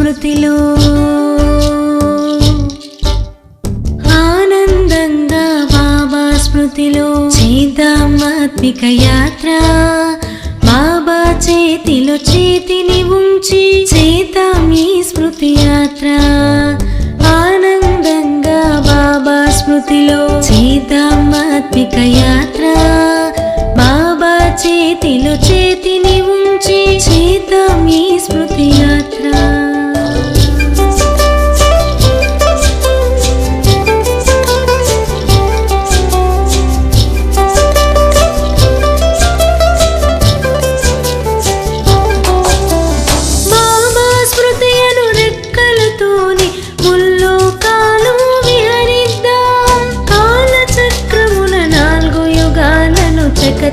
స్మృతిలో ఆనందంగా బాబా స్మృతిలో చేద్దాం ఆత్మిక యాత్ర బాబా చేతిలో చేతిని ఉంచి చేద్దాం ఈ స్మృతి యాత్ర ఆనందంగా బాబా స్మృతిలో చేద్దాం ఆత్మిక యాత్ర బాబా చేతిలో చేతిని ఉంచి చేద్దాం ఈ స్మృతి యాత్ర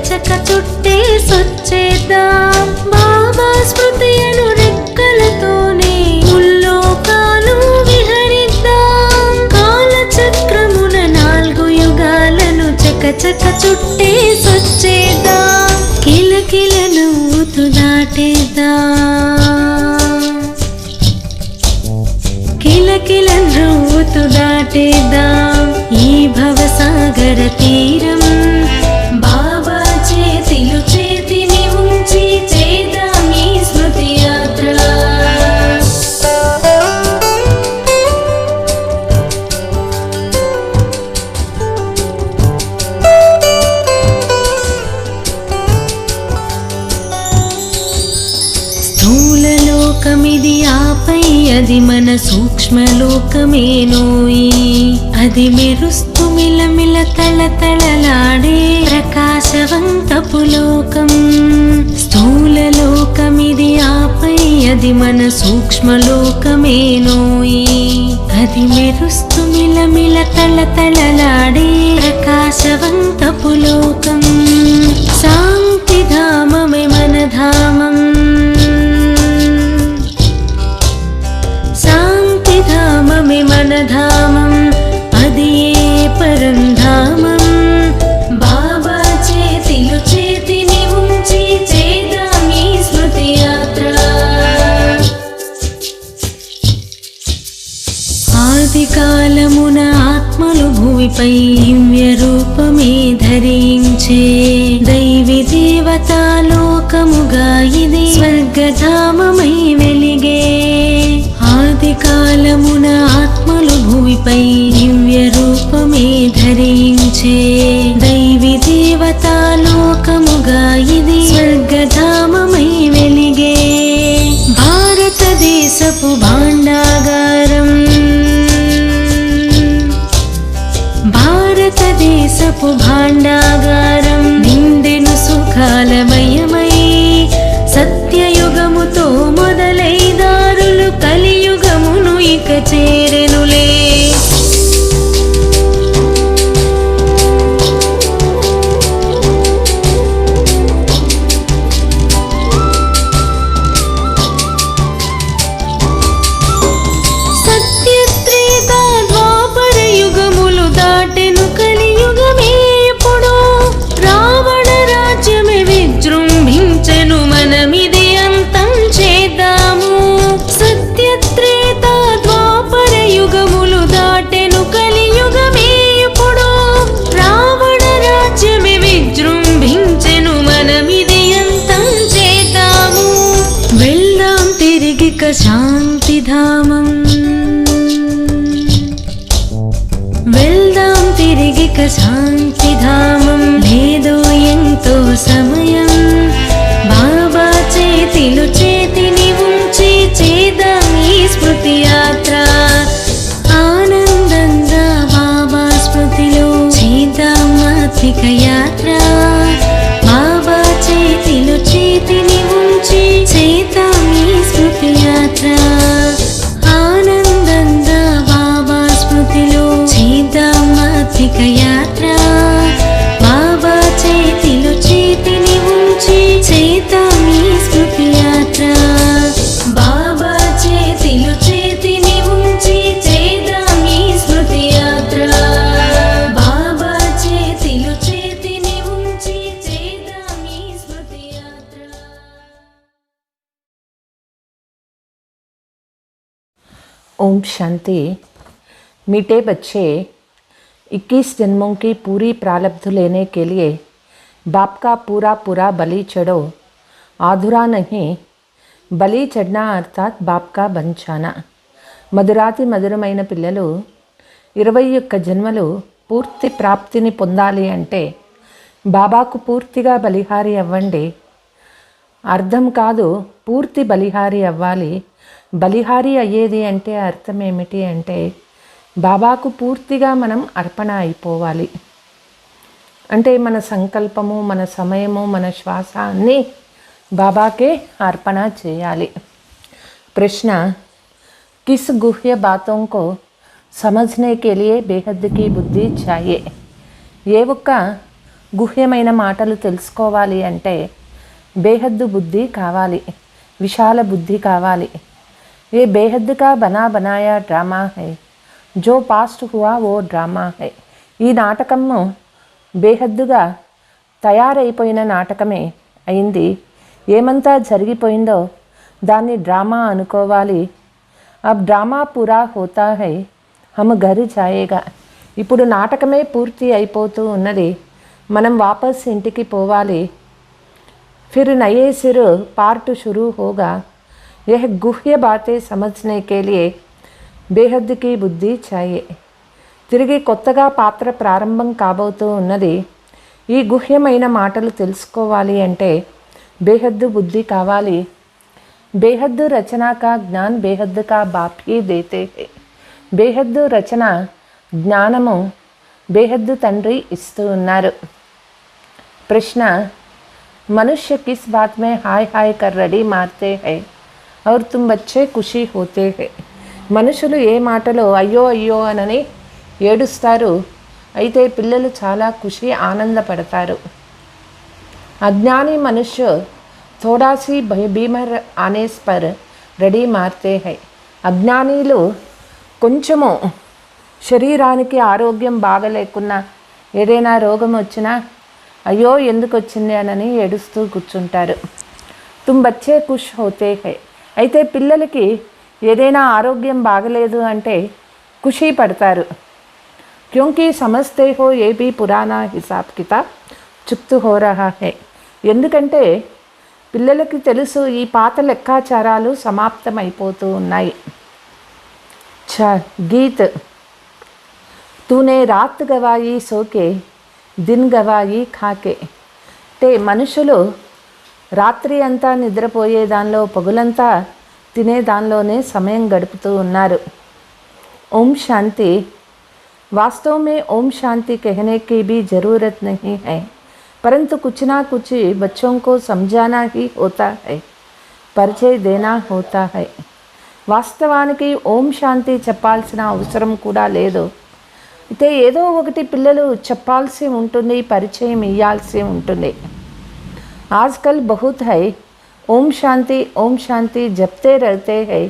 చక చుట్టే సొచ్చేద్దాం బాబా స్మృతి అను రెక్కలతోనే ముల్లోకాలు విహరిద్దాం కాలచక్రమున 4 యుగాలను చక చుట్టే సొచ్చేద్దాం కిలకిల నవ్వుతూ దాటేద్దాం కిలకిల నవ్వుతూ దాటేద్దాం ఈ భవసాగర తీరం చేతిని ఉంచి చేద్దాం ఈ స్మృతి యాత్ర స్థూల లోకమిది ఆపై అది మన సూక్ష్మలోకమేనోయి అది మెరుస్తూ మిలమిల తళతళలాడే ప్రకాశవంతపు లోకం స్థూల లోకమిది ఆపై అది మన సూక్ష్మలోకమేనోయి అది మెరుస్తూ మిలమిల తళతళలాడే ప్రకాశవంతపు లోకం శాంతిధామమే మన ధామం శాంతిధామమే మన ధామం అది ఏ పరంధామం బాబా చేతిలో చేతిని ఉంచి చేద్దాం ఈ స్మృతి యాత్ర ఆది కాలమున ఆత్మలు భూమిపై దివ్య రూపమే ధరించే దైవి దేవతాలోకముగా ఇది స్వర్గధామమై వెలిగే ఆది కాలమున ఆత్మలు భూమిపై దివ్య రూపమే ధరించే దైవి దేవతాలోకముగా ఇది స్వర్గధామమై వెలిగే భారతదేశపు భాండాగారం భారతదేశపు భాండాగారం నిండెను సుఖాలమయమై సత్యయుగముతో మొదలై దారులు కలియుగమును ఇక చేరెనులే సత్యత్రేతా ద్వాపర యుగములు దాటెను కలియుగమే ఇప్పుడు రావణ రాజ్యమే విజృంభించెను మనమిది అంతం చేద్దాము సత్యత్రేతా ద్వాపర యుగములు దాటెను కలియుగమే ఇప్పుడు రావణ రాజ్యమే విజృంభించెను మనమిది అంతం చేద్దాము వెళ్దాం తిరిగిక శాంతిధామం వెళ్దాం తిరిగిక శాంతిధామం లేదో ఎంతో సమయం బాబా చేతిలో చేతిని ఉంచి చేద్దాం ఈ స్మృతి యాత్ర ఆనందంగా బాబా స్మృతిలో చేద్దాం ఆత్మిక యాత్ర బాబా చేతిలో చేతిని ఉంచి చేద్దాం ఈ స్మృతి యాత్ర ఆనందంగా బాబా స్మృతిలో చేద్దాం ఆత్మిక యాత్ర బాబా చేతిలో చేతిని ओम शांति। मीठे बच्चे, 21 जन्मों की पूरी प्रारब्ध लेने के लिए बाप का पूरा पूरा बलि चढ़ो। आधुरा नहीं, बलि चढ़ना अर्थात बाप का बन जाना। మధురాతి మధురమైన పిల్లలు 21 జన్మలు పూర్తి ప్రాప్తిని పొందాలి అంటే బాబాకు పూర్తిగా బలిహారి అవ్వండి. అర్థం కాదు, పూర్తి బలిహారి అవ్వాలి. బలిహారి అయ్యేది అంటే అర్థం ఏమిటి అంటే బాబాకు పూర్తిగా మనం అర్పణ అయిపోవాలి. అంటే మన సంకల్పము, మన సమయము, మన శ్వాస అన్నీ బాబాకే అర్పణ చేయాలి. ప్రశ్న, किस गुह्य बातों को समझने के लिए बेहद की బుద్ధి चाहिए? ఏ ఒక్క గుహ్యమైన మాటలు తెలుసుకోవాలి అంటే బేహద్దు బుద్ధి కావాలి, విశాల బుద్ధి కావాలి. ఏ బేహద్ కా బనా బనాయా డ్రామా హై, జో పాస్ట్ హువా ఓ డ్రామా హై. ఈ నాటకము బేహద్దుగా తయారైపోయిన నాటకమే అయింది. ఏమంతా జరిగిపోయిందో దాన్ని డ్రామా అనుకోవాలి. अब డ్రామా పూరా హోతా హై, హమ్ ఘర్ జాయేగా. ఇప్పుడు నాటకమే పూర్తి అయిపోతూ ఉన్నది, మనం వాపస్ ఇంటికి పోవాలి. फिर नए सिर पार्ट शुरू होगा. यह गुह्य बातें समझने के लिए बेहद की బుద్ధి चाहिए. తిరిగి కొత్తగా పాత్ర ప్రారంభం కాబోతూ ఉన్నది. ఈ గుహ్యమైన మాటలు తెలుసుకోవాలి అంటే బేహద్దు బుద్ధి కావాలి. बेहद रचना का ज्ञान बेहद का बाप ही देते हैं. బేహద్దు రచన జ్ఞానము బేహద్దు తండ్రి ఇస్తూ ఉన్నారు. ప్రశ్న, मनुष्य किस बात में हाय हाय कर रड़ी मारते हैं और तुम बच्चे खुशी होते हैं? మనుషులు ఏ మాటలో అయ్యో అయ్యో అనని ఏడుస్తారు, అయితే పిల్లలు చాలా ఖుషి ఆనందపడతారు. అజ్ఞాని మనుష్య थोड़ा सी बीमार आने पर రెడీ మారతే హై. అజ్ఞానీలు కొంచెము శరీరానికి ఆరోగ్యం బాగలేకున్నా, ఏదైనా రోగం వచ్చినా అయ్యో ఎందుకు వచ్చింది అని ఏడుస్తూ కూర్చుంటారు. తుమ్ బచ్చే ఖుష్ హోతే హై. అయితే పిల్లలకి ఏదైనా ఆరోగ్యం బాగలేదు అంటే ఖుషీ పడతారు. క్యోంకి సమజ్తే హో ఏ భీ పురానా హిసాబ్ కితాబ్ చుక్తు హో రహా హై. ఎందుకంటే పిల్లలకి తెలుసు ఈ పాత లెక్కాచారాలు సమాప్తమైపోతూ ఉన్నాయి. గీత్, తూనే రాత్ గవాయి సోకే దిన్ గవాయి ఖాకే. అంటే మనుషులు రాత్రి అంతా నిద్రపోయే దానిలో, పగులంతా తినే దానిలోనే సమయం గడుపుతూ ఉన్నారు. ఓం శాంతి. वास्तव में ओम शांति कहने की भी ज़रूरत नहीं है, परंतु कुछ ना कुछ बच्चों को समझाना ही होता है, పరిచయ దేనా హోతా హై. వాస్తవానికి ఓం శాంతి చెప్పాల్సిన అవసరం కూడా లేదు. అయితే ఏదో ఒకటి పిల్లలు చెప్పాల్సి ఉంటుంది, పరిచయం ఇవ్వాల్సి ఉంటుంది. ఆజ్కల్ బహుత్ హై ఓం శాంతి జప్తే రహతే హై,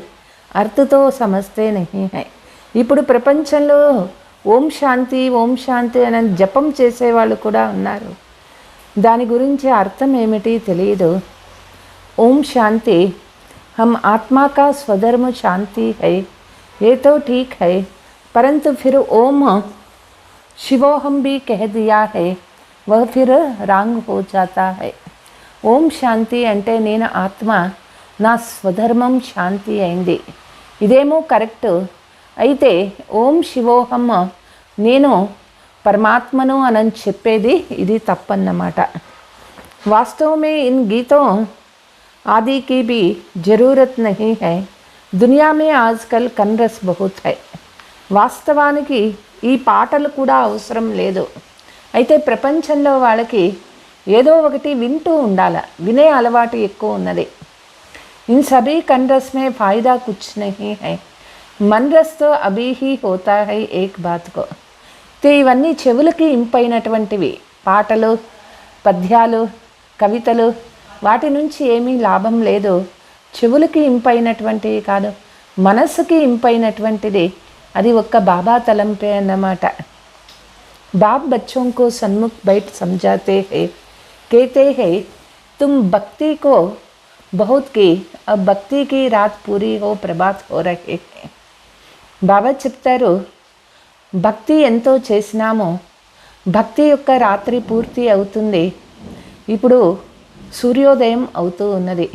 అర్థతో సమజ్తే నహీ హై. ఇప్పుడు ప్రపంచంలో ఓం శాంతి అని జపం చేసేవాళ్ళు కూడా ఉన్నారు, దాని గురించి అర్థం ఏమిటి తెలియదు. ఓం శాంతి, హమ్ ఆత్మా కా స్వధర్మ శాంతి హై, ఏ తో ఠీక్ హై, परंतु फिर ओम शिवोहम भी कह दिया है, वह फिर रांग हो जाता है. ఓం శాంతి అంటే నేను ఆత్మ, నా స్వధర్మం శాంతి అయింది, ఇదేమో కరెక్ట్. అయితే ఓం శివోహం నేను పరమాత్మను అని చెప్పేది ఇది తప్పన్నమాట. वास्तव में इन गीतों आदि की भी ज़रूरत नहीं है. दुनिया में आजकल कनरस बहुत है. వాస్తవానికి ఈ పాటలు కూడా అవసరం లేదు. అయితే ప్రపంచంలో వాళ్ళకి ఏదో ఒకటి వింటూ ఉండాలి, వినే అలవాటు ఎక్కువ ఉన్నది. इन सभी कनरस में फ़ायदा कुछ नहीं है, मन रस तो अभी ही होता है एक बात को. ఇవన్నీ చెవులకి ఇంపైనటువంటివి, పాటలు, పద్యాలు, కవితలు, వాటి నుంచి ఏమీ లాభం లేదు. చెవులకి ఇంపైనటువంటివి కాదు, మనస్సుకి ఇంపైనటువంటిది. అది ఒక్క బాబా తలంపే అన్నమాట. बाप बच्चों को सन्मुख बैठ समझाते हैं, कहते हैं तुम भक्ति को बहुत की, अब भक्ति की रात पूरी हो, प्रभात हो रहे हैं. బాబా చెప్తారు, భక్తి ఎంతో చేసినామో భక్తి యొక్క రాత్రి పూర్తి అవుతుంది. ఇప్పుడు सूर्योदय అవుతూ ఉన్నది.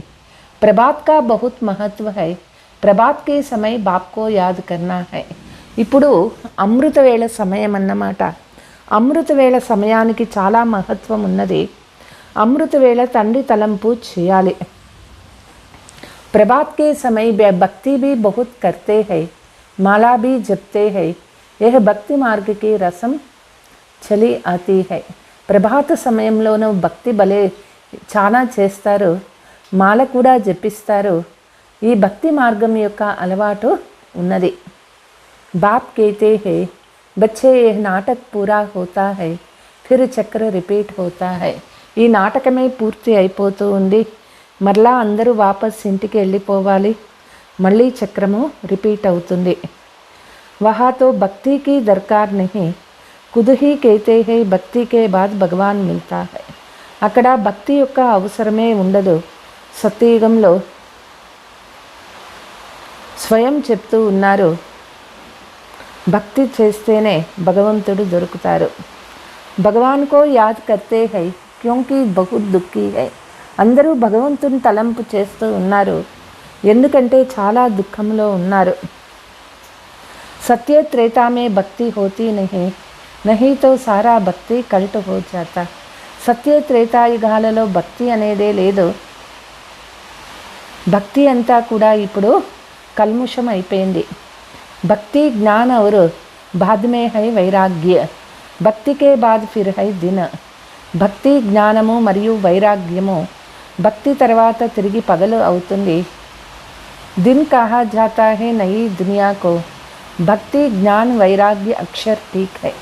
ప్రభాత్ కా బహుత్ మహత్వ హై. ప్రభాత్ కే సమయ బాప్ కో యాద్ కర్నా హై. ఇప్పుడు అమృతవేళ సమయం అన్నమాట. అమృతవేళ సమయానికి చాలా మహత్వం ఉన్నది. అమృతవేళ తండ్రి తలంపు చేయాలి. ప్రభాత్ కే సమయ భక్తి भी बहुत करते हैं, माला भी जपते हैं, यह భక్తి మార్గ की రసం చలి ఆతి హై. ప్రభాత సమయంలోనూ భక్తి భలే చాలా చేస్తారు, మాల కూడా జపిస్తారు. ఈ భక్తి మార్గం యొక్క అలవాటు ఉన్నది. బాప్ कहते हैं, बच्चे यह नाटक पूरा होता है, फिर చక్ర రిపీట్ होता है. ఈ నాటకమే పూర్తి అయిపోతూ ఉంది, మరలా అందరూ వాపస్ ఇంటికి వెళ్ళిపోవాలి, మళ్ళీ చక్రము రిపీట్ అవుతుంది. वहाँ तो भक्ति की दरकार नहीं, खुद ही कहते हैं भक्ति के बाद भगवान मिलता है. అక్కడ భక్తి యొక్క అవసరమే ఉండదు. సత్యయుగంలో స్వయం చెప్తూ ఉన్నారు, భక్తి చేస్తేనే భగవంతుడు దొరుకుతారు. భగవాన్ కో యాద్ కర్తే హై క్యోంకి బహుత్ దుఃఖీ హై. అందరూ భగవంతుని తలంపు చేస్తూ ఉన్నారు, ఎందుకంటే చాలా దుఃఖంలో ఉన్నారు. सत्य त्रेता में भक्ति होती नहीं, नहीं तो सारा భక్తి కల్ట్ हो जाता. సత్య త్రేతాయుగాలలో భక్తి అనేదే లేదు. భక్తి అంతా కూడా ఇప్పుడు కల్ముషం అయిపోయింది. భక్తి జ్ఞాన और बाद में है వైరాగ్య. భక్తి के बाद फिर है दिन. భక్తి జ్ఞానము మరియు వైరాగ్యము భక్తి తర్వాత తిరిగి పగలు అవుతుంది. दिन कहा जाता है नई दुनिया को, భక్తి జ్ఞాన్ వైరాగ్య అక్షర్ ఠీక్ హై.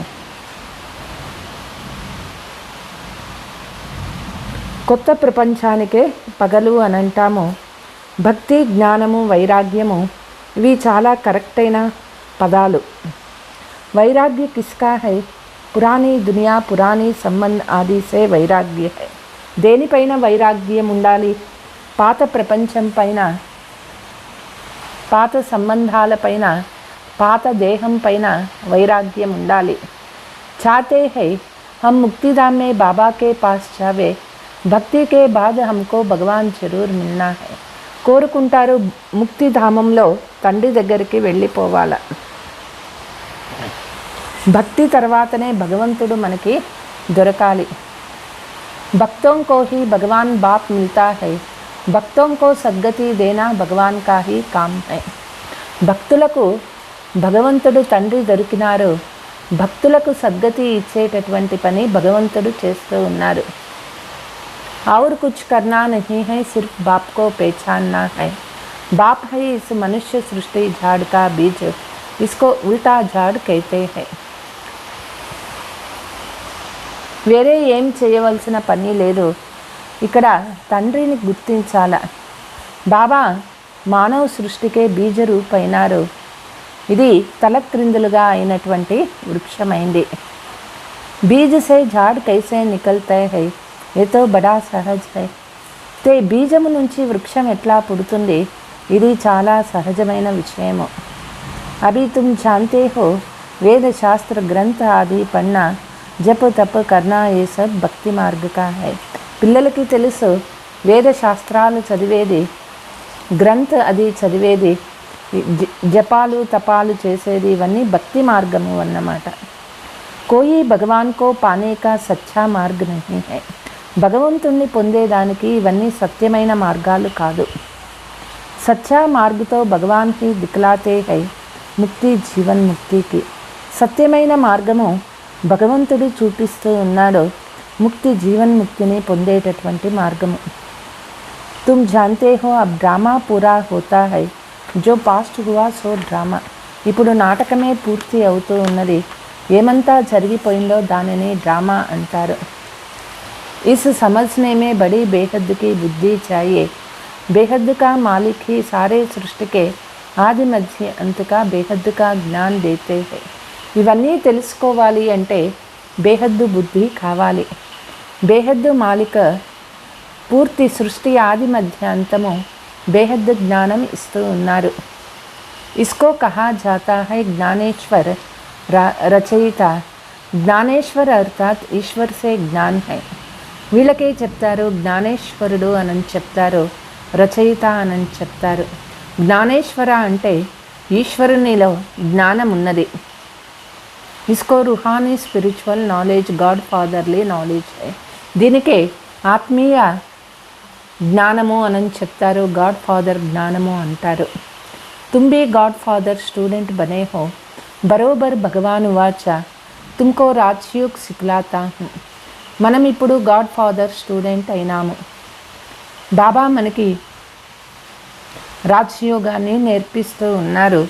కొత్త ప్రపంచానికే పగలు అని అంటాము. భక్తి జ్ఞానము వైరాగ్యము ఇవి చాలా కరెక్ట్ అయిన పదాలు. వైరాగ్య కిస్కా హై, పురాణీ దునియా పురాణీ సంబంధ్ ఆది సే వైరాగ్య హై. దేనిపైన వైరాగ్యం ఉండాలి? పాత ప్రపంచం పైన, పాత సంబంధాలపైన, పాత దేహం పైన వైరాగ్యం ఉండాలి. చాతే హై हम मुक्तिधाम में बाबा के पास जावे, భక్తి के बाद हमको భగవాన్ జరూర్ మిల్నా హై. కోరుకుంటారు ముక్తిధామంలో తండ్రి దగ్గరికి వెళ్ళిపోవాల. భక్తి తర్వాతనే భగవంతుడు మనకి దొరకాలి. భక్తోं को ही भगवान बाप मिलता है, భక్తों को సద్గతి దేనా భగవాన్ కా హీ కామ్ హై. భక్తులకు భగవంతుడు తండ్రి దొరికినారు. భక్తులకు సద్గతి ఇచ్చేటటువంటి పని భగవంతుడు చేస్తూ ఉన్నారు. और कुछ करना नहीं है, सिर्फ बाप को पहचानना है. बाप है इस मनुष्य सृष्टि झाड़ का बीज, इसको उल्टा झाड़ कहते हैं. వేరే ఏం చేయవలసిన పని లేదు. ఇక్కడ తండ్రిని గుర్తించాల. బాబా మానవ సృష్టికే బీజ రూపైనారు. ఇది తలక్రిందులుగా అయినటువంటి వృక్షమైంది. బీజ్ సే జాడ్ కైసే నికల్తే హై, ఏతో బడా సహజ్ హై. తే బీజము నుంచి వృక్షం ఎట్లా పుడుతుంది? ఇది చాలా సహజమైన విషయము. అభి తుమ్ జాన్తే హో వేద శాస్త్ర గ్రంథ ఆది పన్నా, జప తప కర్నా ఏ సబ్ భక్తి మార్గ కా హై. పిల్లలకి తెలుసు, వేద శాస్త్రాలు చదివేది, గ్రంథ అది చదివేది, జపాలు తపాలు చేసేది, ఇవన్నీ భక్తి మార్గము అన్నమాట. కోయి భగవాన్ కో పానే కా సచ్చా మార్గ నహీ హై. భగవంతుణ్ణి పొందేదానికి ఇవన్నీ సత్యమైన మార్గాలు కాదు. సచ్చా మార్గతో భగవాన్ హీ దిక్లాతే హై ముక్తి జీవన్ ముక్తికి. సత్యమైన మార్గము భగవంతుడు చూపిస్తూ ఉన్నాడు. ముక్తి జీవన్ ముక్తిని పొందేటటువంటి మార్గము. తుమ్ జాన్తే హో అబ్ డ్రామా పూరా హోతా హై, జో పాస్ట్ హువా సో డ్రామా. ఇప్పుడు నాటకమే పూర్తి అవుతూ ఉన్నది. ఏమంతా జరిగిపోయిందో దానిని డ్రామా అంటారు. इस समझने में बड़ी बेहद की बुद्धि चाहिए. बेहद का मालिक ही सारे सृष्टि के ఆది మధ్య అంత का बेहद का జ్ఞాన్ देते हैं. ఇవన్నీ తెలుసుకోవాలి అంటే బేహద్దు బుద్ధి కావాలి. బేహద్దు మాలిక పూర్తి సృష్టి ఆది మధ్య అంతము బేహద్దు జ్ఞానం ఇస్తూ ఉన్నారు. इसको कहा जाता है ज्ञानेश्वर रचयिता. జ్ఞానేశ్వర అర్థాత్ ఈశ్వర్ సే జ్ఞాన్ హై. వీళ్ళకే చెప్తారు జ్ఞానేశ్వరుడు అని చెప్తారు, రచయిత అని చెప్తారు. జ్ఞానేశ్వర అంటే ఈశ్వరునిలో జ్ఞానం ఉన్నది. ఇస్కో రుహానీ spiritual knowledge, God fatherly knowledge హై. దీనికే ఆత్మీయ జ్ఞానము అని చెప్తారు, గాడ్ ఫాదర్ జ్ఞానము అంటారు. తుమ్ భీ గాడ్ ఫాదర్ స్టూడెంట్ బనే హో, బరోబర్ భగవాన్ వాచ తుమ్కో రాజ్యోగ్ సిఖలాతా హూ. మనం ఇప్పుడు గాడ్ ఫాదర్ స్టూడెంట్ అయినాము. బాబా మనకి రాజయోగాన్ని నేర్పిస్తూ ఉన్నారు.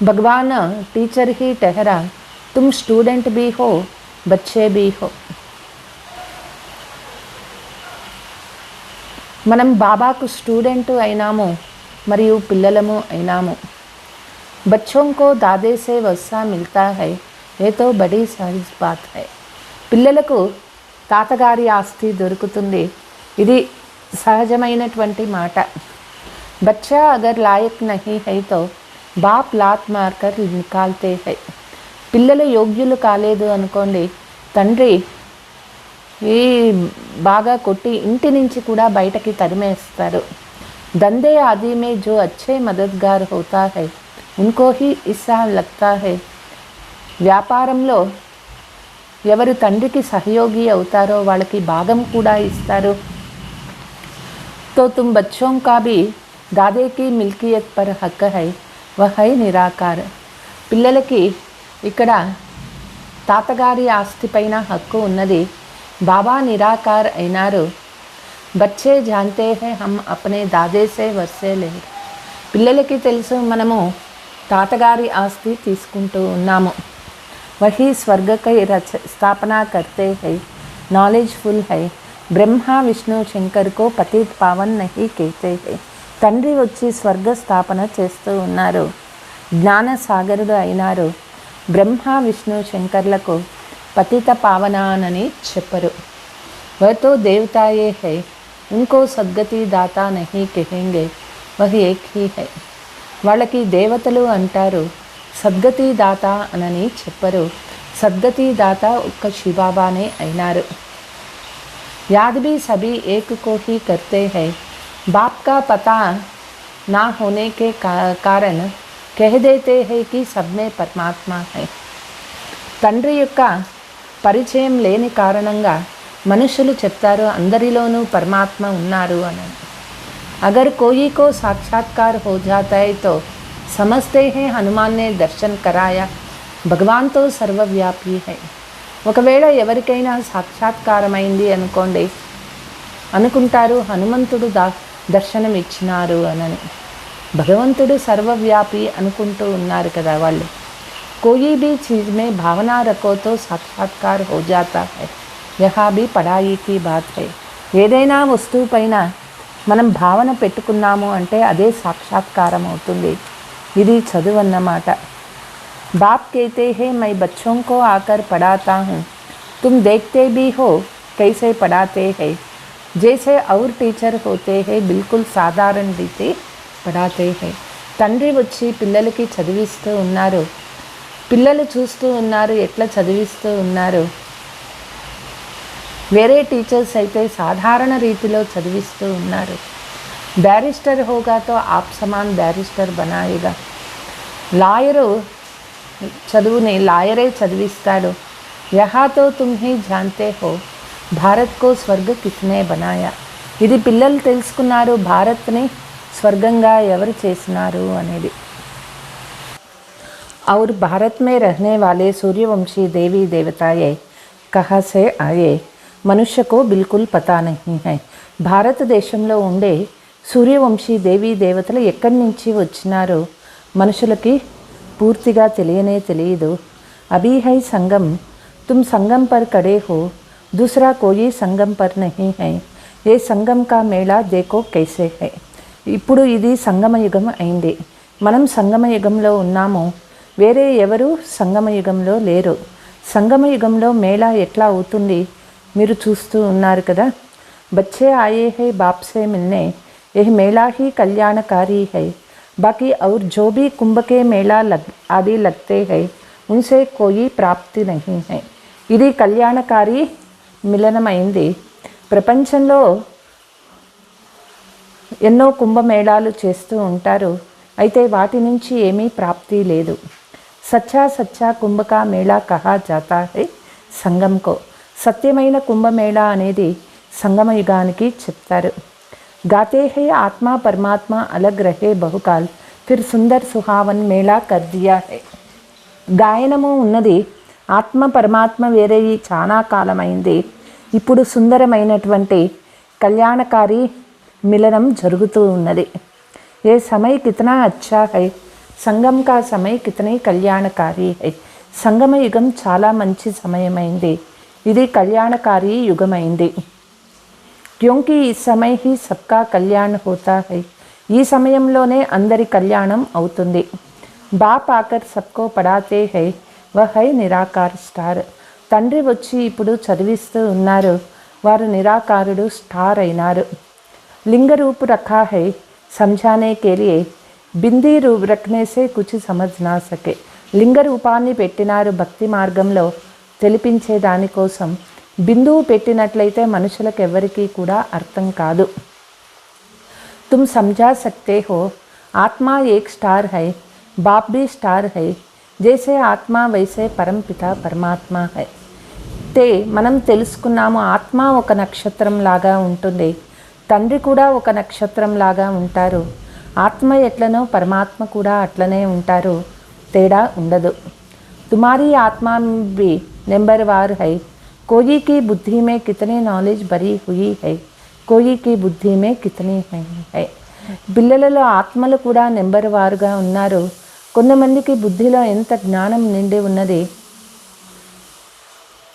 భగవాన్ టీచర్ హీ టెహరా, తుమ్ స్టూడెంట్ భీ హో బచ్చే భీ హో. మనం బాబాకు స్టూడెంట్ అయినాము మరియు పిల్లలము అయినాము. बच्चों को दादे से वस्सा मिलता है, ये तो बड़ी सहज बात है. పిల్లలకు తాతగారి ఆస్తి దొరుకుతుంది, ఇది సహజమైనటువంటి మాట. బచ్చా అగర్ లాయక్ నహీ హై తో బాప్ లాత్ మార్కర్ నికాల్తే హై. పిల్లలు యోగ్యులు కాలేదు అనుకోండి, తండ్రి ఈ బాగా కొట్టి ఇంటి నుంచి కూడా బయటకి తరిమేస్తారు. దందే ఆది మే జో అచ్చే మదద్గార్ హోతా హై ఉన్కో హీ ఇస్సా లగ్తా హై. వ్యాపారంలో ఎవరు తండ్రికి సహయోగి అవుతారో వాళ్ళకి భాగం కూడా ఇస్తారు. తో తుమ్ బచ్చోం కా భీ దాదేకి మిల్కియత్ పర్ హక్ హై, వహ్ హై నిరాకార్. పిల్లలకి ఇక్కడ తాతగారి ఆస్తి పైన హక్కు ఉన్నది, బాబా నిరాకార్ అయినారు. బచ్చే జాన్తే హై హమ్ అప్నే దాదే సే వర్సే లే. పిల్లలకి తెలుసు మనము తాతగారి ఆస్తి తీసుకుంటూ ఉన్నాము. వహీ స్వర్గకై స్థాపనా కర్తే high, knowledgeful high. Brahma Vishnu శంకర్కో పతిత్ Pavan నహీ కేతే హై. తండ్రి వచ్చి స్వర్గ స్థాపన చేస్తూ ఉన్నారు, జ్ఞాన సాగరుడు అయినారు. బ్రహ్మ విష్ణు శంకర్లకు పతిత పావనానని చెప్పరు. వతో దేవతాయే హై, ఉన్కో సద్గతి దాతా నహీ కహెంగే, వహ్ ఏక్ హీ హై. వాళ్ళకి దేవతలు అంటారు, సద్గతి దాత అనని చెప్పరు. సద్గతి దాత ఒక్క శివబాబానే అయినారు. యాద్ భీ సభీ ఏక్ కో హీ కర్తే హై. బాప్ కా పతా నా హోనే కే కారణ్ కహ్ దేతే హై కి సబ్ మే పరమాత్మా హై. తండ్రి యొక్క పరిచయం లేని కారణంగా మనుషులు చెప్తారు అందరిలోనూ పరమాత్మ ఉన్నారు అని. अगर कोई को साक्षात्कार हो जाता है तो समझते हैं हनुमान ने दर्शन कराया, భగవాన్ తో సర్వవ్యాపి హై. ఒకవేళ ఎవరికైనా సాక్షాత్కారమైంది అనుకోండి, అనుకుంటారు హనుమంతుడు దర్శనం ఇచ్చినారు అని. భగవంతుడు సర్వవ్యాపి అనుకుంటూ ఉన్నారు కదా వాళ్ళు. कोई भी चीज़ में भावना रखो तो साक्षात्कार हो जाता है, यह भी पढ़ाई की बात है. ఏదైనా వస్తువు పైన మనం భావన పెట్టుకున్నాము అంటే అదే సాక్షాత్కారం అవుతుంది. ఇది చదువు అన్నమాట. బాప్ कहते हैं मैं बच्चों को आकर पढ़ाता हूँ, तुम देखते भी हो कैसे पढ़ाते हैं. जैसे और टीचर होते हैं बिल्कुल साधारण रीति पढ़ाते हैं. తండ్రి వచ్చి పిల్లలకి చదివిస్తూ ఉన్నారు, పిల్లలు చూస్తూ ఉన్నారు ఎట్లా చదివిస్తూ ఉన్నారు. వేరే టీచర్స్ అయితే సాధారణ రీతిలో చదివిస్తూ ఉన్నారు. బ్యారిస్టర్ హోగా తో ఆప్ సమాన్ బ్యారిస్టర్ బనాయేగా. లాయరు చదువుని లాయరే చదివిస్తాడు. యహా తో తుమ్ హీ జాన్తే హో భారత్ కో స్వర్గ కిస్నే బనాయా. ఇది పిల్లలు తెలుసుకున్నారు, భారత్ని స్వర్గంగా ఎవరు చేసినారు అనేది. और भारत में रहने वाले सूर्यवंशी देवी देवताएं कहाँ से आए, मनुष्य को बिल्कुल पता नहीं है. భారతదేశంలో ఉండే సూర్యవంశీ దేవీ దేవతలు ఎక్కడి నుంచి వచ్చినారో మనుషులకి పూర్తిగా తెలియదు. అభీ హై సంగం, तुम संगम पर खड़े हो, दूसरा कोई संगम पर नहीं है. ये संगम का मेला देखो कैसे है. ఇప్పుడు ఇది సంగమయుగం అయింది, మనం సంగమయుగంలో ఉన్నాము, వేరే ఎవరు సంగమయుగంలో లేరు. సంగమయుగంలో మేళా ఎట్లా అవుతుంది మీరు చూస్తూ ఉన్నారు కదా. బచ్చే ఆయే హై బాప్ సే మిల్నే, यह मेला ही कल्याणकारी है। बाकी और जो भी कुंभ के मेला आदि लगते हैं उनसे कोई प्राप्ति नहीं है। ఇది కళ్యాణకారి మిలనమైంది। ప్రపంచంలో ఎన్నో కుంభమేళాలు చేస్తూ ఉంటారు, అయితే వాటి నుంచి ఏమీ ప్రాప్తి లేదు। సచ్చా సచ్చా కుంభ కా మేళా కహా జాతా హై సంగంకో। సత్యమైన కుంభమేళా అనేది సంగమ యుగానికి చెప్తారు। గాతే హై ఆత్మా పరమాత్మ అలగ్ రహే బహుకాల్ ఫిర్ సుందర్ సుహావన్ మేళా కర్ దియా హై। గాయనము ఉన్నది ఆత్మ పరమాత్మ వేరే చాలా కాలమైంది, ఇప్పుడు సుందరమైనటువంటి కళ్యాణకారి మిలనం జరుగుతూ ఉన్నది। ఏ समय कितना अच्छा है, సంగం కా समय कितनी కళ్యాణకారి है। సంగమ యుగం చాలా మంచి సమయమైంది, ఇది కళ్యాణకారి యుగమైంది। क्योंकि इस समय ही सबका कल्याण होता है, ఈ సమయంలోనే అందరి కళ్యాణం అవుతుంది। బాప్ ఆకర్ సబ్కో పడాతే హై వహ్ హై నిరాకార్ స్టార్। తండ్రి వచ్చి ఇప్పుడు చదివిస్తూ ఉన్నారు, వారు నిరాకారుడు స్టార్ అయినారు। लिंग रूप रखा है समझाने के लिए, बिंदी रूप रखने से कुछ समझ ना सके। లింగ రూపాన్ని పెట్టినారు భక్తి మార్గంలో తెలిపించే దానికోసం। బిందువు పెట్టినట్లయితే మనుషులకు ఎవరికీ కూడా అర్థం కాదు। तुम समझा सकते हो आत्मा एक स्टार है, बाप भी स्टार है, जैसे आत्मा वैसे परम पिता परमात्मा है। ते మనం తెలుసుకున్నాము, ఆత్మ ఒక నక్షత్రం లాగా ఉంటుంది, తండ్రి కూడా ఒక నక్షత్రం లాగా ఉంటారు। ఆత్మ ఎట్లనో పరమాత్మ కూడా అట్లనే ఉంటారు, తేడా ఉండదు। तुम्हारी आत्मा भी नंबरवार है, कोई की बुद्धि में कितनी नॉलेज भरी हुई है, कोई की बुद्धि में कितनी है। పిల్లలలో ఆత్మలు కూడా నెంబర్ వారుగా ఉన్నారు, కొంతమందికి బుద్ధిలో ఎంత జ్ఞానం నిండి ఉన్నది।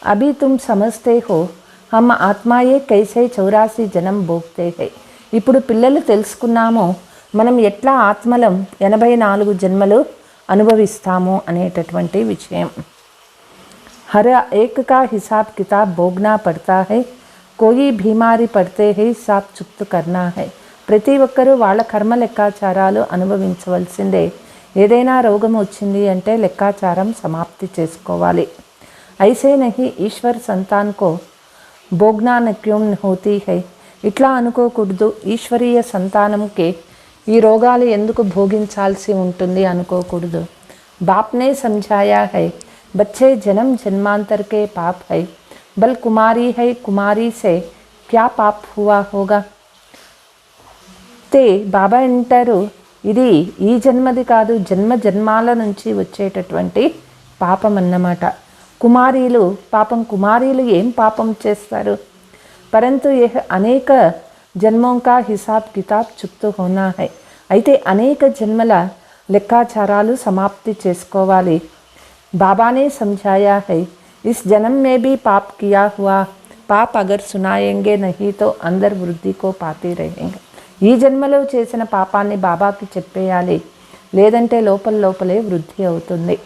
अभी तुम समझते हो हम ఆత్మాయే కైసే 84 జన్మ భోగ్తే హై। ఇప్పుడు పిల్లలు తెలుసుకున్నాము మనం ఎట్లా ఆత్మలం 84 జన్మలు అనుభవిస్తాము అనేటటువంటి విషయం। हर एक का हिसाब किताब भोगना पड़ता है, कोई बीमारी पड़ते है हिसाब चुप्त करना है। ప్రతి ఒక్కరూ వాళ్ళ కర్మ లెక్కాచారాలు అనుభవించవలసిందే। ఏదైనా రోగం వచ్చింది అంటే లెక్కాచారం సమాప్తి చేసుకోవాలి। ऐसे नहीं ईश्वर संतान को भोगना न क्यों होती है, ఇట్లా అనుకోకూడదు ఈశ్వరీయ సంతానంకి ఈ రోగాలు ఎందుకు భోగించాల్సి ఉంటుంది అనుకోకూడదు। बाप ने समझाया है बच्चे जन्म जन्मांतर के पाप है, बल कुमारी है कुमारी से क्या पाप हुआ होगा। ते బాబా అంటారు ఇది ఈ జన్మది కాదు, జన్మ జన్మాల నుంచి వచ్చేటటువంటి పాపం అన్నమాట। కుమారీలు పాపం, కుమారీలు ఏం పాపం చేస్తారు, परंतु यह अनेक जन्मों का हिसाब किताब चुप्त होना है। అయితే అనేక జన్మల లెక్కాచారాలు సమాప్తి చేసుకోవాలి। बाबा ने समझाया है इस जन्म में भी पाप किया हुआ पाप अगर सुनाएंगे नहीं तो अंदर वृद्धि को पाते रहेंगे। ఈ జన్మలో చేసిన పాపాన్ని బాబాకి చెప్పేయాలి, లేదంటే లోపల లోపలే వృద్ధి అవుతుంది।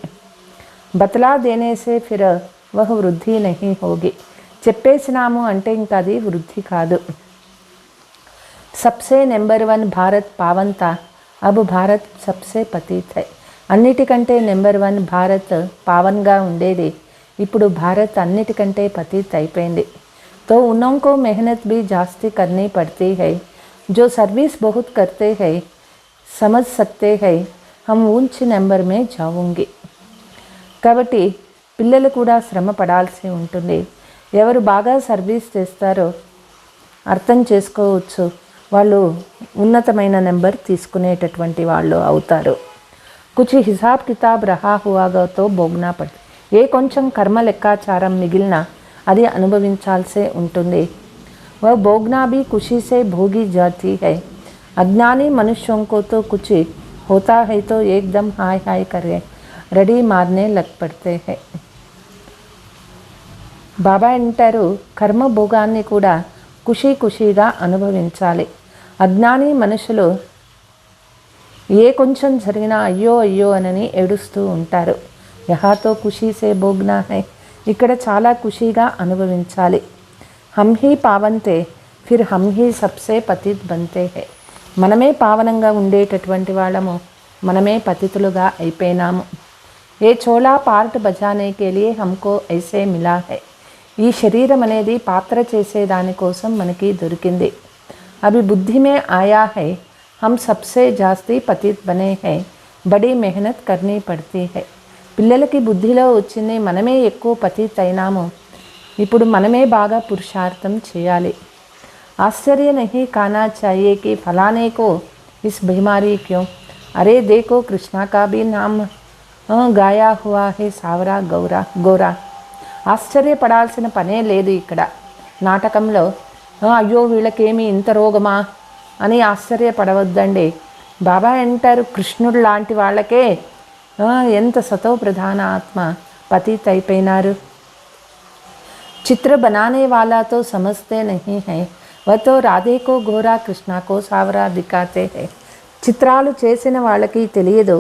బతలా దేనే సే ఫిర్ వహ్ వృద్ధి నహీ హోగి। చెప్పేసినాము అంటే ఇంకా అది వృద్ధి కాదు। సబ్సే నెంబర్ 1 భారత్ పావంతా, అబ్ భారత్ సబ్సే పతిత్ హై। అన్నిటికంటే నెంబర్ 1 భారత్ పావన్గా ఉండేది, ఇప్పుడు భారత్ అన్నిటికంటే పతిత్ అయిపోయింది। तो उनको मेहनत भी जास्ती करनी पड़ती है, जो सर्विस बहुत करते हैं समझ सकते हैं हम ऊंच నెంబర్ में जाऊंगी। కాబట్టి పిల్లలు కూడా శ్రమ పడాల్సి ఉంటుంది। ఎవరు బాగా సర్వీస్ చేస్తారో అర్థం చేసుకోవచ్చు, వాళ్ళు ఉన్నతమైన నెంబర్ తీసుకునేటటువంటి వాళ్ళు అవుతారు। कुछ हिसाब किताब रहा हुआगा तो भोगना पड़ता, ఏ కొంచెం కర్మ లెక్కాచారం మిగిలిన అది అనుభవించాల్సే ఉంటుంది। वह भोगना भी खुशी से भोगी जाती है। अज्ञानी मनुष्यों को तो कुछ होता है तो एकदम हाय हाय करे రెడీ మారనే లగ్ పడితే హై। బాబా అంటారు కర్మ భోగాన్ని కూడా ఖుషీ ఖుషీగా అనుభవించాలి। అజ్ఞాని మనుషులు ఏ కొంచెం జరిగినా అయ్యో అయ్యో అని ఏడుస్తూ ఉంటారు। యహాతో ఖుషీ సే భోగ్నా హై, ఇక్కడ చాలా ఖుషీగా అనుభవించాలి। हम ही पावन थे फिर हम ही सबसे पतित बनते हैं। మనమే పావనంగా ఉండేటటువంటి వాళ్ళము, మనమే పతితులుగా అయిపోయినాము. ఏ చోళా పార్ట్ బజానే కే లియే హమ్కో ఐసే మిలా హై. ఈ శరీరం అనేది పాత్ర చేసేదానికోసం మనకి దొరికింది. అభి బుద్ధి మే ఆయా హై హమ్ సబ్సే జాస్తి పతిత్ బనే హై, బడీ మెహనత్ కర్నీ పడతీ హై. పిల్లలకి బుద్ధిలో వచ్చింది, మనమే ఎక్కువ పతిత్ అయినాము, ఇప్పుడు మనమే బాగా పురుషార్థం చేయాలి. आश्चर्य नहीं कहना चाहिए कि फलाने को इस बीमारी क्यों, अरे देखो कृष्णा का भी नाम गाया हुआ है सावरा గోరా. ఆశ్చర్యపడాల్సిన పనే లేదు ఇక్కడ నాటకంలో. అయ్యో వీళ్ళకేమి ఇంత రోగమా అని ఆశ్చర్యపడవద్దండి. బాబా అంటారు, కృష్ణుడు లాంటి వాళ్ళకే ఎంత సతో ప్రధాన ఆత్మ పతిత్ అయిపోయినారు. చిత్ర బనానే వాలా తో సమజ్తే నహీ హై, వह तो राधे को गोरा कृष्णा को सावरा दिखाते हैं. చిత్రాలు చేసిన వాళ్ళకి తెలియదు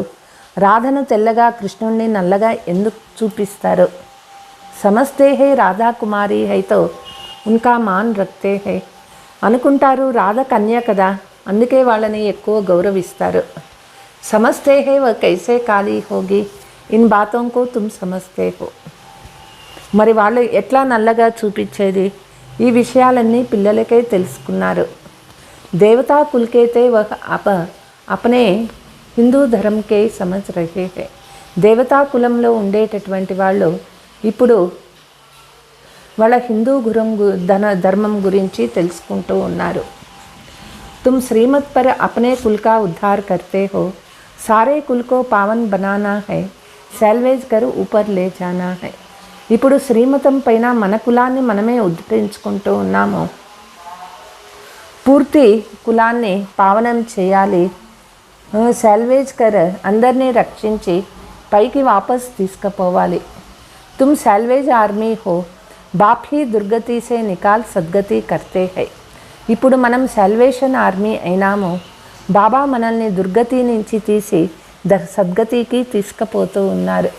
రాధను తెల్లగా కృష్ణుణ్ణి నల్లగా ఎందుకు చూపిస్తారు. సమస్తే హై రాధా కుమారి హైతో ఉన్కా మాన్ రక్తే హై అనుకుంటారు. రాధ కన్య కదా, అందుకే వాళ్ళని ఎక్కువ గౌరవిస్తారు. సమస్తే హై వह कैसे काली होगी, इन बातों को तुम समझते हो. మరి వాళ్ళు ఎట్లా నల్లగా చూపించేది? ఈ విషయాలన్నీ పిల్లలకే తెలుసుకున్నారు. దేవతా కుల్కేతే వహ అపనే హిందూ ధర్మకే సమజ్ రహే హై. దేవతా కులంలో ఉండేటటువంటి వాళ్ళు ఇప్పుడు వాళ్ళ హిందూ ధర్మం గురించి తెలుసుకుంటూ ఉన్నారు. తుమ్ శ్రీమత్ పర్ అపనే కుల్ కా ఉద్ధార్ కర్తే హో, సారే కుల్ కో పావన్ బనానా హై, సాల్వేజ్ కర్ ఊపర్ లే జానా హై. ఇప్పుడు శ్రీమతం పైన మన కులాన్ని మనమే ఉద్ధరించుకుంటూ ఉన్నాము. పూర్తి కులాన్ని పావనం చేయాలి. సాల్వేజ్ కర్ అందరినీ రక్షించి పైకి వాపస్ తీసుకుపోవాలి. తుమ్ సాల్వేజ్ ఆర్మీ హో, బాప్ హీ దుర్గతి సే నికాల్ సద్గతి కర్తే హై. ఇప్పుడు మనం సాల్వేషన్ ఆర్మీ అయినాము. బాబా మనల్ని దుర్గతి నుంచి తీసి సద్గతికి తీసుకుపోతూ ఉన్నారు.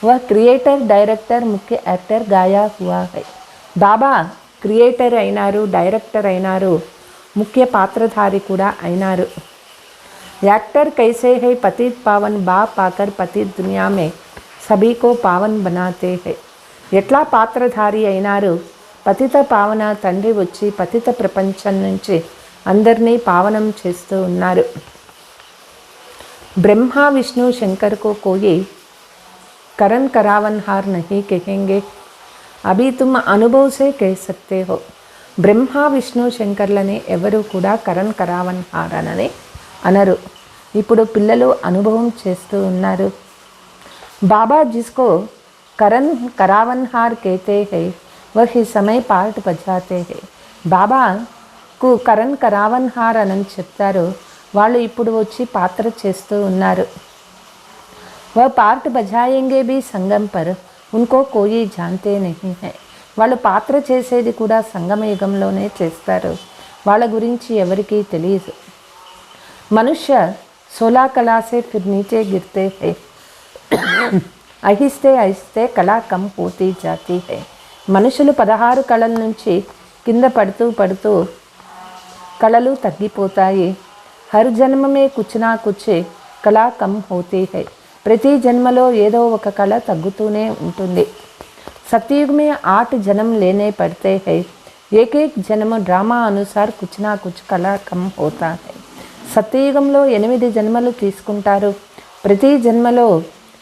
वह क्रिएटर डायरेक्टर मुख्य एक्टर गाया हुआ है. బాబా క్రియేటర్ అయినారు, డైరెక్టర్ అయినారు, ముఖ్య పాత్రధారి కూడా అయినారు. యాక్టర్ కైసే హై పతిత్ పావన్ బాప్ ఆకర్ పతిత్ దునియా మే సభీ కో పావన్ బనాతే హై. ఎట్లా పాత్రధారి అయినారు? పతిత పావన తండ్రి వచ్చి పతిత ప్రపంచం నుంచి అందరినీ పావనం చేస్తూ ఉన్నారు. బ్రహ్మ విష్ణు శంకర్ కో కోయి करण करावनहार नहीं कहेंगे, अभी तुम अनुभव से कह सकते हो. బ్రహ్మ విష్ణు శంకర్లని ఎవరు కూడా కరణ్ కరావన్హార్ అని అనరు. ఇప్పుడు పిల్లలు అనుభవం చేస్తూ ఉన్నారు. బాబా జిస్కో కరణ్ కరావన్హార్ कहते हैं वह समय पार्ट बजाते हैं. బాబాకు కరణ్ కరావన్హార్ అని చెప్తారు. వాళ్ళు ఇప్పుడు వచ్చి పాత్ర చేస్తూ ఉన్నారు. वह पार्ट बजाएंगे भी संगम पर, उनको कोई जानते नहीं है. వాళ్ళు పాత్ర చేసేది కూడా సంగమ యుగంలోనే చేస్తారు. వాళ్ళ గురించి ఎవరికీ తెలియదు. మనుష్య 16 कला से फिर नीचे गिरते हैं, आहिस्ते आहिस्ते कला कम होती जाती है. మనుషులు 16 కళల నుంచి కింద పడుతూ పడుతూ కళలు తగ్గిపోతాయి. హర్ జన్మ మే కుచ్ నా కుచ్ కళా కమ్ హోతీ హై. ప్రతి జన్మలో ఏదో ఒక కళ తగ్గుతూనే ఉంటుంది. सतयुग में 8 जन्म लेने पड़ते हैं, एक एक जन्म ड्रामा अनुसार कुछ ना कुछ कला कम होता है. సత్యయుగంలో 8 జన్మలు తీసుకుంటారు. ప్రతి జన్మలో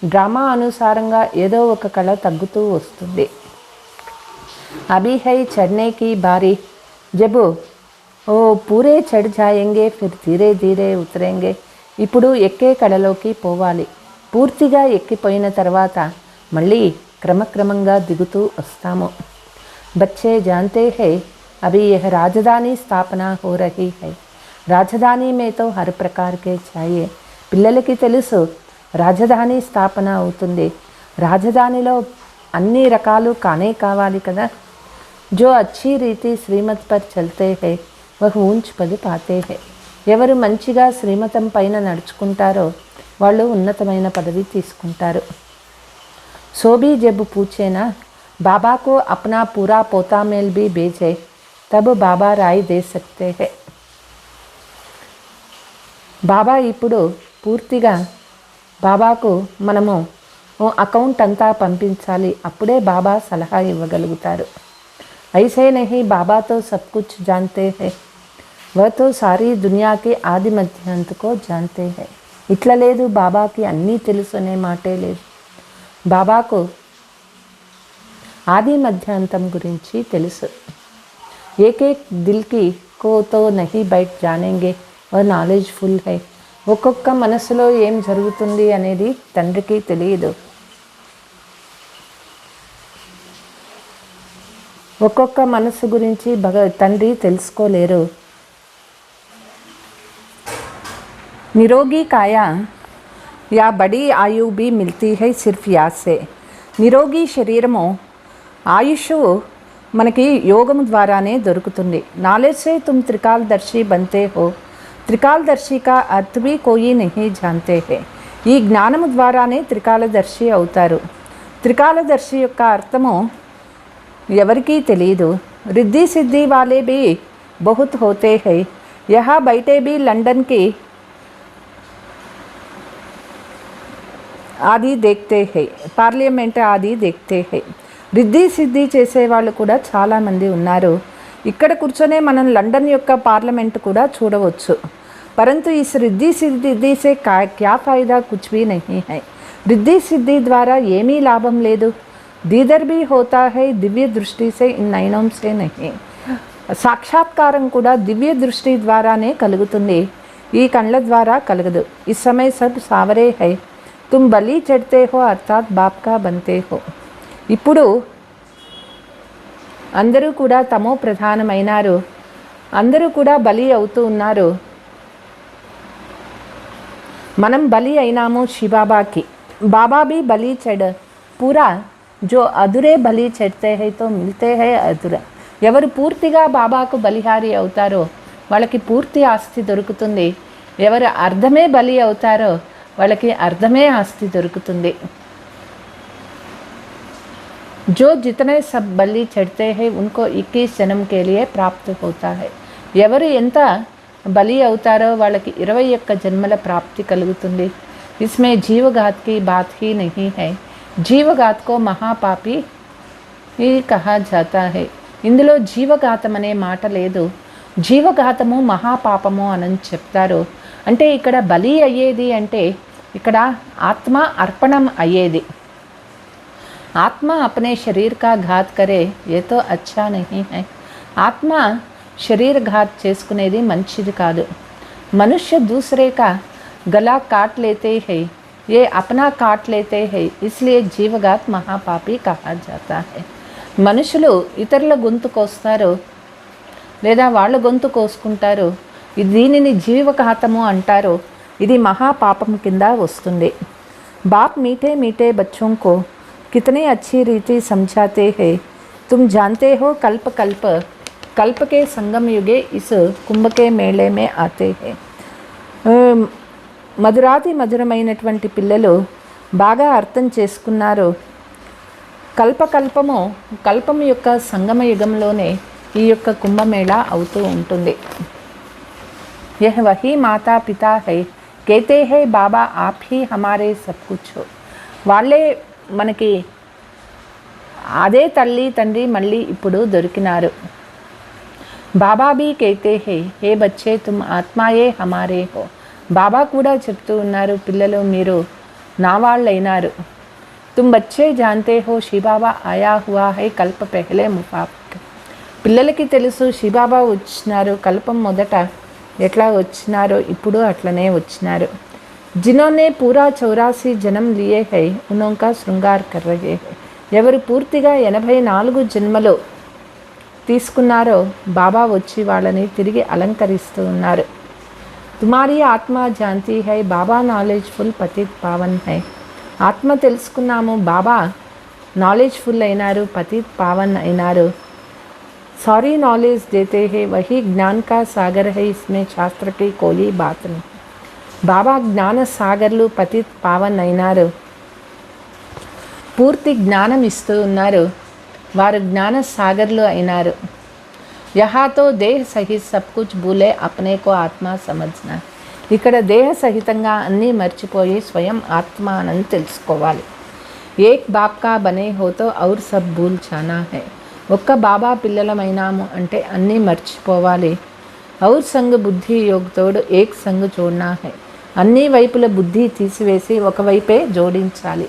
డ్రామా అనుసారంగా ఏదో ఒక కళ తగ్గుతూ వస్తుంది. అభి హై చढ़ने की बारी, जब ఓ పూరే చढ़ जाएंगे फिर धीरे धीरे उतरेंगे. ఇప్పుడు ఎక్కే కళలోకి పోవాలి. పూర్తిగా ఎక్కిపోయిన తర్వాత మళ్ళీ क्रमक्रमंगा दिगुतू वस्तामो. बच्चे जानते हैं अभी यह राजधानी स्थापना हो रही है. राजधानी में तो हर प्रकार के चाहिए. పిల్లలకి తెలుసు రాజధాని స్థాపన అవుతుంది. రాజధానిలో అన్ని రకాలు కానే కావాలి కదా. जो अच्छी रीति श्रीमत पर चलते हैं वह ऊंच पद पाते हैं. ఎవరు మంచిగా శ్రీమతం పైన నడుచుకుంటారో వాళ్ళు ఉన్నతమైన పదవి తీసుకుంటారు. सो भी जब पूछे ना बाबा को अपना पूरा पोता मेल भी भेजे तब बाबा राय दे सकते हैं. బాబా ఇప్పుడు పూర్తిగా బాబాకు మనము ఓ అకౌంట్ అంతా పంపించాలి, అప్పుడే బాబా సలహా ఇవ్వగలుగుతారు. ऐसे नहीं बाबा तो सब कुछ जानते हैं, वह तो सारी दुनिया के आदि मध्य अंत को जानते हैं. ఇట్లా లేదు, బాబాకి అన్నీ తెలుసు అనే మాటే లేదు. బాబాకు ఆది మధ్యాంతం గురించి తెలుసు. एक एक दिल की को तो नहीं बैठ जानेंगे और నాలెడ్జ్ఫుల్ है. ఒక్కొక్క మనసులో ఏం జరుగుతుంది అనేది తండ్రికి తెలియదు. ఒక్కొక్క మనసు గురించి తండ్రి తెలుసుకోలేరు. నిరోగి కాయ యా బడి ఆయు బి మిల్తీ హై సిర్ఫ్ యాసే. నిరోగి శరీరము ఆయుష్ మనకి యోగము ద్వారానే దొరుకుతుంది. నాలెడ్జ్ సే తుమ్ త్రికాలదర్శి బంతే హో, త్రికాలదర్శి కా అర్థ్ భీ కోయి నహీ జాంతే హే. ఈ జ్ఞానము ద్వారానే త్రికాలదర్శి అవుతారు. త్రికాలదర్శి యొక్క అర్థము ఎవరికీ తెలియదు. रिद्धि सिद्धि वाले भी बहुत होते हैं, यहाँ बैठे भी लंदन की ఆది దేఖతే హై, పార్లమెంట్ ఆది దేఖతే హై. రిద్ధి సిద్ధి చేసేవాళ్ళు కూడా చాలామంది ఉన్నారు. ఇక్కడ కూర్చొనే మనం లండన్ యొక్క పార్లమెంట్ కూడా చూడవచ్చు. పరంతు ఈ రిద్ధి సిద్ధి సే క్యా ఫాయిదా కుచ్ భీ నహీ హై. రిద్ధి సిద్ధి ద్వారా ఏమీ లాభం లేదు. దీదర్ భీ హోతా హై దివ్య దృష్టి సే, ఇన్ నయనం సే నహీ. సాక్షాత్కారం కూడా దివ్య దృష్టి ద్వారానే కలుగుతుంది, ఈ కళ్ళ ద్వారా కలగదు. ఈ సమయ సబ్ సావరే హై, తుమ్ బలి చడ్తే హో అర్థాత్ బాప్ కా బంతే హో. ఇప్పుడు అందరూ కూడా తమో ప్రధానమైనారు, అందరూ కూడా బలి అవుతూ ఉన్నారు. మనం బలి అయినాము శివబాబాకి. బాబా भी బలి చడ్ పూరా जो అధురే బలి చడ్తే హై తో మిల్తే హై అధురా. ఎవరు పూర్తిగా బాబాకు బలిహారి అవుతారో వాళ్ళకి పూర్తి ఆస్తి దొరుకుతుంది. ఎవరు అర్ధమే బలి అవుతారో వాళ్ళకి అర్ధమే ఆస్తి దొరుకుతుంది. जो जितने सब बलि चढ़ते हैं उनको 21 जन्म के लिए प्राप्त होता है. ఎవరు ఎంత బలి అవుతారో వాళ్ళకి 21 జన్మల ప్రాప్తి కలుగుతుంది. इसमें जीवघात की बात ही नहीं है. జీవఘాత్ కో మహాపాపి కహా జాతా హై. ఇందులో జీవఘాతం అనే మాట లేదు. జీవఘాతము మహాపాపము అని చెప్తారు. అంటే ఇక్కడ బలి అయ్యేది అంటే ఇక్కడ ఆత్మ అర్పణం అయ్యేది. ఆత్మ अपने शरीर का घात करे ये तो अच्छा नहीं है. ఆత్మ శరీర ఘాత్ చేసుకునేది మంచిది కాదు. మనుష్య दूसरे का गला काट लेते हैं, ये अपना काट लेते हैं, इसलिए जीवघात महापापी कहा जाता है. మనుషులు ఇతరుల గొంతు కోస్తారు లేదా వాళ్ళ గొంతు కోసుకుంటారు, దీనిని జీవఘాతము అంటారు. ఇది మహాపాపం కింద వస్తుంది. बाप मीठे मीठे बच्चों को कितने अच्छी रीति समझाते हैं. तुम जानते हो कल्प कल्प कल्प के संगम युगे इस कुंभ के मेले में आते हैं. మధురాతి మధురమైనటువంటి పిల్లలు బాగా అర్థం చేసుకున్నారు. కల్పకల్పము కల్పము యొక్క సంగమ యుగంలోనే ఈ యొక్క కుంభమేళా అవుతూ ఉంటుంది. यह वही माता पिता है, कहते हैं बाबा आप ही हमारे सब कुछ हो. వాళ్ళే మనకి అదే తల్లి తండ్రి మళ్ళీ ఇప్పుడు దొరికినారు. బాబా भी कहते हैं हे बच्चे तुम आत्माए हमारे हो. బాబా కూడా చెప్తూ ఉన్నారు, పిల్లలు మీరు నా వాళ్ళైనారు. तुम बच्चे जानते हो శివబాబా ఆయా హువా హై కల్ప పెహలే ముఫాక్. పిల్లలకి తెలుసు శివబాబా వచ్చినారు, కల్పం మొదట ఎట్లా వచ్చినారో ఇప్పుడు అట్లనే వచ్చినారు. जिन्होंने पूरा 84 जन्म लिए है उनका श्रृंगार कर रहे हैं. ఎవరు పూర్తిగా 84 జన్మలు తీసుకున్నారో బాబా వచ్చి వాళ్ళని తిరిగి అలంకరిస్తూ ఉన్నారు. తుమారీ ఆత్మ జాంతి హై బాబా నాలెడ్జ్ఫుల్ పతిత్ పావన్ హై. ఆత్మ తెలుసుకున్నాము, బాబా నాలెడ్జ్ఫుల్ అయినారు, పతిత్ పావన్ అయినారు. సారీ నాలెడ్జ్ దేతే హై వహీ జ్ఞాన్ కా సాగర్ హై, ఇస్మే శాస్త్ర కి కోయి బాత్ నహీ. బాబా జ్ఞాన సాగర్లు పతిత్ పావన్ అయినారు, పూర్తి జ్ఞానం ఇస్తూ ఉన్నారు, వారు జ్ఞాన సాగర్లు అయినారు. యహా తో దేహ్ సహిత్ సబ్ కుచ్ భూలే అప్నే కో ఆత్మ సమజ్నా. ఇక్కడ దేహ సహితంగా అన్నీ మర్చిపోయి స్వయం ఆత్మ అని తెలుసుకోవాలి. ఏక్ బాప్ కా బనే హో తో ఔర్ సబ్ భూల్ జానా హై. ఒక్క బాబా పిల్లలమైనాము అంటే అన్నీ మర్చిపోవాలి. ఔర్ సంగ్ బుద్ధి యోగ్ తోడు ఏక్ సంగ్ జోడ్నా హై. అన్ని వైపుల బుద్ధి తీసివేసి ఒకవైపే జోడించాలి.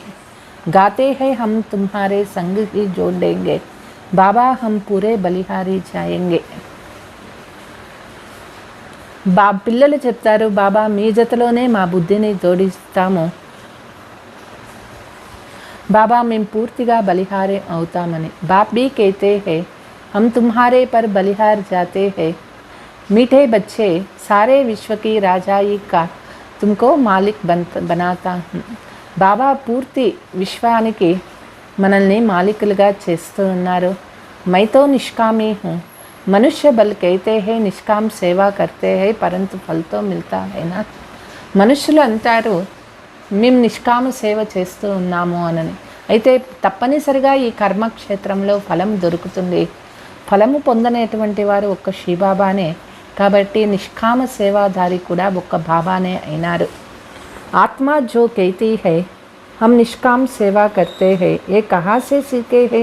గాతే హై హమ్ తుమ్హారే సంగ్ హీ జోడ్ దేంగే, బాబా హమ్ పూరే బలిహారీ జాయేంగే. పిల్లలు చెప్తారు, బాబా మీ జతలోనే మా బుద్ధిని జోడిస్తాము, బాబా మేము పూర్తిగా బలిహారే అవుతామని. బాప్ भी कहते हैं हम तुम्हारे पर बलिहार जाते हैं, मीठे बच्चे सारे विश्व की राजाई का तुमको मालिक बनाता हूँ. బాబా పూర్తి విశ్వానికి మనల్ని మాలికులుగా చేస్తూ ఉన్నారు. మైతో నిష్కామీ హూ, మనుష్య బల్ कहते हैं నిష్కామ్ సేవా करते हैं परंतु फल तो मिलता है ना. మనుషులు అంటారు మేము నిష్కామ సేవ చేస్తూ ఉన్నాము అనని. అయితే తప్పనిసరిగా ఈ కర్మక్షేత్రంలో ఫలం దొరుకుతుంది. ఫలము పొందనేటువంటి వారు ఒక్క శ్రీబాబానే. కాబట్టి నిష్కామ సేవాదారి కూడా ఒక్క బాబానే అయినారు. ఆత్మ జో कहती है हम निष्काम सेवा करते हैं, ये कहाँ से सीखे हैं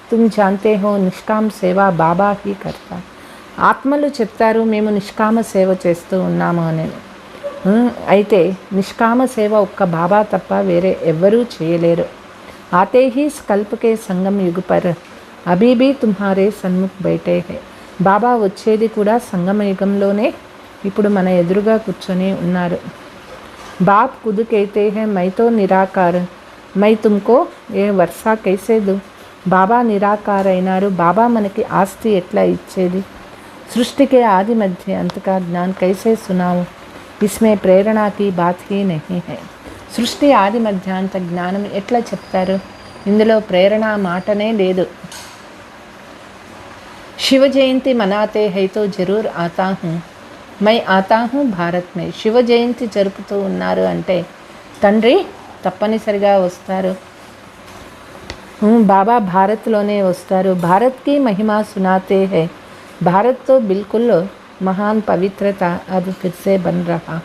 तुम जानते हो, నిష్కామ సేవ బాబా హీ కర్తా. ఆత్మలు చెప్తారు మేము నిష్కామ సేవ చేస్తూ ఉన్నాము అని. అయితే నిష్కామ సేవ ఒక్క బాబా తప్ప వేరే ఎవ్వరూ చేయలేరు. Aathe he కల్ప్ K Sangam Yug per Abhi Bhi తుమ్హారే Shanmukh బైఠే high. బాబా వచ్చేది కూడా సంగమ యుగంలోనే ఇప్పుడు మన ఎదురుగా కూర్చొని ఉన్నారు. బాప్ ఖుద్ कहते हैं मैं तो निराकार, मैं तुमको ఏ వర్షా कैसे दूं. బాబా నిరాకార అయినారు. బాబా మనకి ఆస్తి ఎట్లా ఇచ్చేది. సృష్టికి ఆది మధ్య అంతకా Gyan కైసే సునావు, ఇస్మే ప్రేరణకి bath he Nahi high. సృష్టి ఆది మధ్యాంత జ్ఞానం ఎట్లా చెప్తారు, ఇందులో ప్రేరణ మాటనే లేదు. శివ జయంతి మనాతే హై తో జరూర్ ఆతా హూ, మై ఆతా హూ భారత్ మే. శివ జయంతి జరుపుతూ ఉన్నారు అంటే తండ్రి తప్పనిసరిగా వస్తారు. బాబా భారత్లోనే వస్తారు. భారత్కి మహిమా సునాతే హై, భారత్ తో బిల్కుల్ మహాన్ పవిత్రత అది ఫిర్సే బన్ రహా.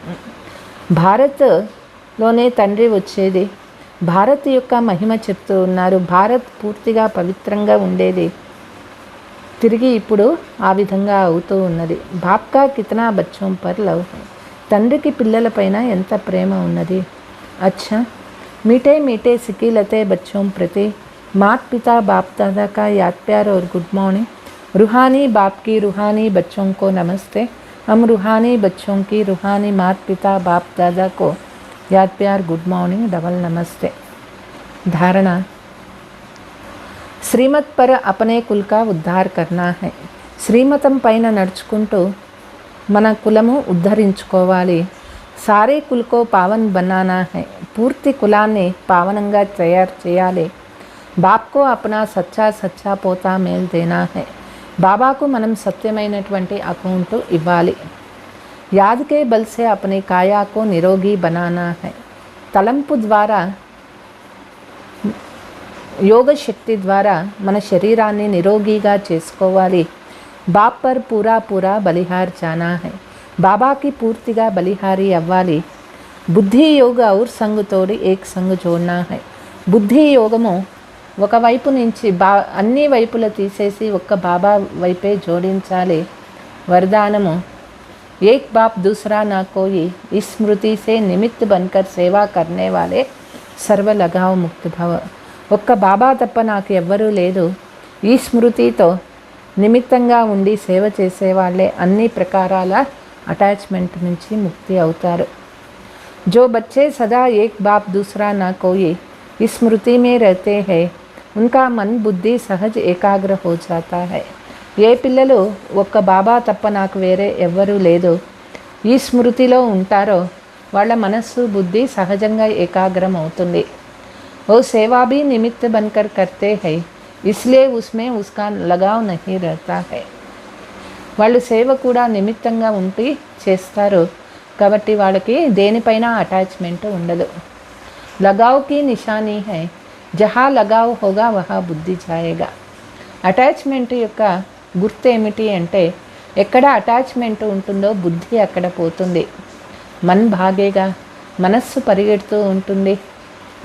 భారత్లోనే తండ్రి వచ్చేది. భారత్ యొక్క మహిమ చెప్తూ ఉన్నారు. భారత్ పూర్తిగా పవిత్రంగా ఉండేది, తిరిగి ఇప్పుడు ఆ విధంగా అవుతూ ఉన్నది. బాప్కా కితనా బచ్చోం పర్ లవ్ హై. తండ్రికి పిల్లలపైన ఎంత ప్రేమ ఉన్నది. అచ్చా మీటే మీటే సికీలతే బచ్చోం ప్రతి मात पिता बाप दादा का याद प्यार और गुड मॉर्निंग. रूहानी बाप की रूहानी बच्चों को नमस्ते. हम रूहानी बच्चों की रूहानी मात पिता बाप दादा को याद प्यार गुड मॉर्निंग डबल नमस्ते. धारणा, శ్రీమత్ పర అపనే కుల్ కా ఉద్ధార్ కర్నా హై. శ్రీమతం పైన నడుచుకుంటూ మన కులము ఉద్ధరించుకోవాలి. సారే కుల్కో పావన్ బనానా హై. పూర్తి కులాన్ని పావనంగా తయారు చేయాలి. బాప్కో అప్నా సచ్చా సచ్చా పోతా మేల్ దేనా హై. బాబాకు మనం సత్యమైనటువంటి అకౌంట్ ఇవ్వాలి. యాద్కే బల్సే అపని కాయాకో నిరోగి బనానా హై. తలంపు ద్వారా, యోగ శక్తి ద్వారా మన శరీరాన్ని నిరోగిగా చేసుకోవాలి. బాప్ పర్ పూరా పూరా బలిహార్ జానా హై. బాబాకి పూర్తిగా బలిహారీ అవ్వాలి. బుద్ధి యోగ ఔర్ సంగ్ తోడి ఏక్ సంగ్ జోడ్నా హై. బుద్ధి యోగము ఒకవైపు నుంచి అన్ని వైపుల తీసేసి ఒక్క బాబా వైపే జోడించాలి. వరదానము, ఏక్ బాప్ దూసరా నా కోయి, ఈ స్మృతి సే నిమిత్ బన్కర్ సేవా కర్నే వాలే సర్వ లగావ్ ముక్తి భవ. ఒక్క బాబా తప్ప నాకు ఎవ్వరూ లేదు. ఈ స్మృతితో నిమిత్తంగా ఉండి సేవ చేసేవాళ్ళే అన్ని ప్రకారాల అటాచ్మెంట్ నుంచి ముక్తి అవుతారు. జో బచ్చే సదా ఏక్ బాప్ దూసరా నా కోయి इस स्मृति में रहते हैं, उनका मन बुद्धि सहज एकाग्र हो जाता है. ఏ పిల్లలు ఒక్క బాబా తప్ప నాకు వేరే ఎవ్వరూ లేదు ఈ స్మృతిలో ఉంటారో వాళ్ళ మనస్సు బుద్ధి సహజంగా ఏకాగ్రం అవుతుంది. ఓ సేవా भी निमित्त बनकर करते हैं, इसलिए उसमें उसका लगाव नहीं रहता है. వాళ్ళు సేవ కూడా నిమిత్తంగా ఉండి చేస్తారు కాబట్టి వాళ్ళకి దేనిపైన అటాచ్మెంట్ ఉండదు. लगाव की निशानी है, जहाँ लगाव होगा वहाँ బుద్ధి జాయేగా. అటాచ్మెంట్ యొక్క గుర్తు ఏమిటి అంటే ఎక్కడ అటాచ్మెంట్ ఉంటుందో బుద్ధి అక్కడ పోతుంది. मन भागेगा, మనస్సు పరిగెడుతూ ఉంటుంది.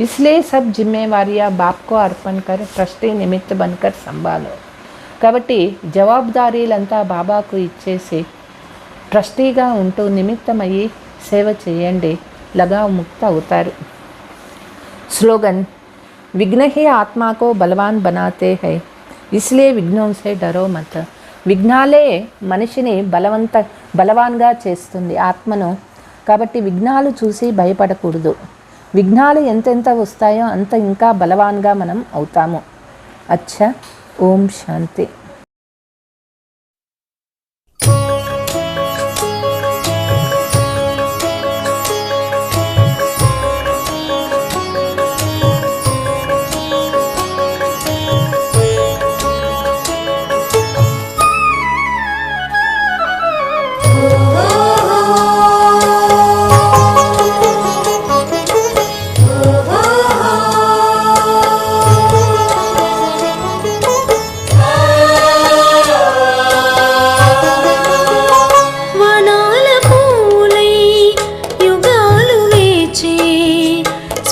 इसलिए सब जिम्मेवारियां बाप को अर्पण कर ट्रस्टी निमित्त बनकर संभालो. కాబట్టి జవాబుదారీలంతా బాబాకు ఇచ్చేసి ట్రస్టీగా ఉంటూ నిమిత్తమయ్యి సేవ చేయండి, లగావ్ ముక్త అవుతారు. స్లోగన్, విఘ్న హీ ఆత్మా కో బలవాన్ బనాతే హై, ఇస్లియే విఘ్నోं से डरो मत. విఘ్నాలే మనిషిని బలవాన్గా చేస్తుంది, ఆత్మను. కాబట్టి విఘ్నాలు చూసి భయపడకూడదు. విఘ్నాలు ఎంతెంత వస్తాయో అంత ఇంకా బలవాన్గా మనం అవుతాము. అచ్చా, ఓం శాంతి.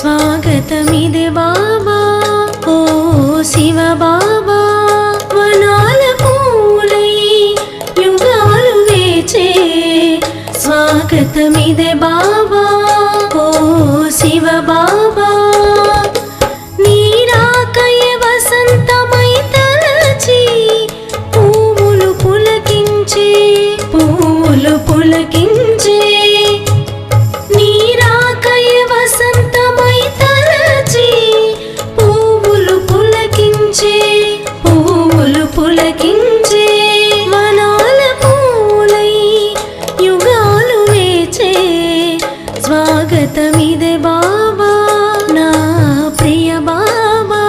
స్వాగతమిదే బాబా, ఓ శివ బాబా. వనాల పూలై యుగాలు వేచే స్వాగతమిదే బాబా, ఓ శివ బాబా. నీరాకయ వసంతమై తలచి పువ్వులు పులకించే, పువ్వులు పులకించే. నీరాకయ వసంతమై తలచి పువ్వులు పులకించే, పువ్వులు పులకించే. వనాల పూలై యుగాలు వేచే స్వాగతమిదే బాబా, నా ప్రియ బాబా.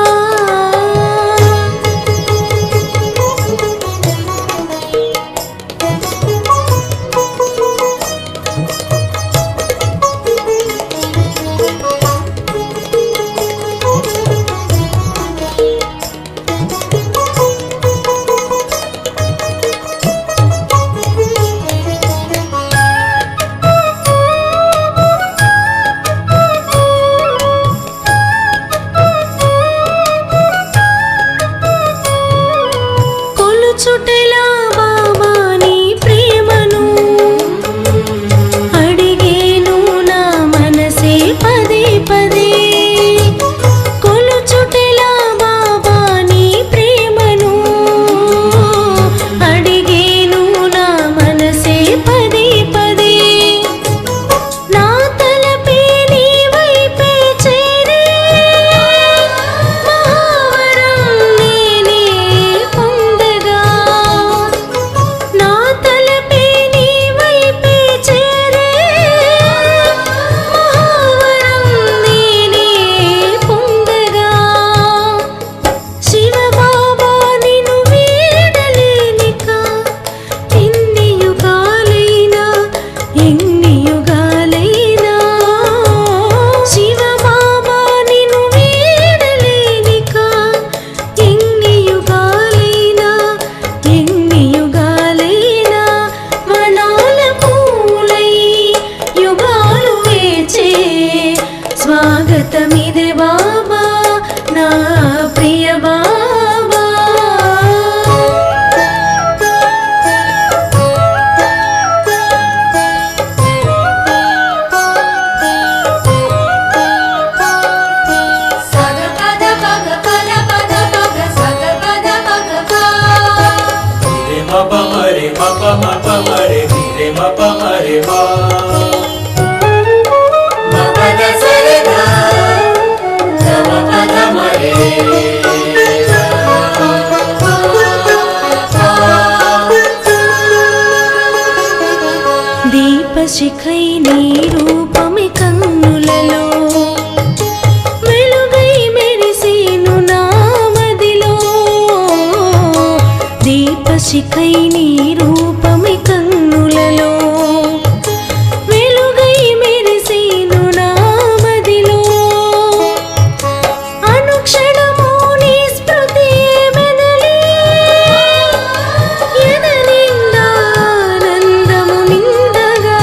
కొలుచుటెలా బాబా నీ ప్రేమను, అడిగేను నా మనసే పదే పదే. కొలుచుటెలా బాబా నీ ప్రేమను, అడిగేను నా మనసే పదే పదే. నా తలపే నీ వైపే చేరే, మహావరం నేనే పొందగా. నా తలపే నీ వైపే చేరే, మహావరం నేనే పొందగా. శివ బాబా నిన్ను వీడలేనిక, ఎన్ని యుగాలైనా, ఎన్ని యుగాలైనా. శివ బాబా నిన్ను వీడలేనిక, ఎన్ని యుగాలైనా, ఎన్ని యుగాలైనా. వనాల పూలై యుగాలు వేచే స్వాగతమిదే బాబా, నా ప్రియ బాబా. సగపద పగ పద పద పగ సగపద పగ పా. रे मप मरे मप मप मरे रे मप मरे मा. మపద సరిగా మపద మరే దీపశిఖై నీ రూపమి కన్నులలో, వెలుగై మెరిసేను నా మదిలో. దీపశిఖై నీ రూపమి కన్నులలో, వెలుగై మెరిసేను నా మదిలో. అనుక్షణము నీ స్మృతి మెదలి, ఎద నిండా ఆనందము నిండగా.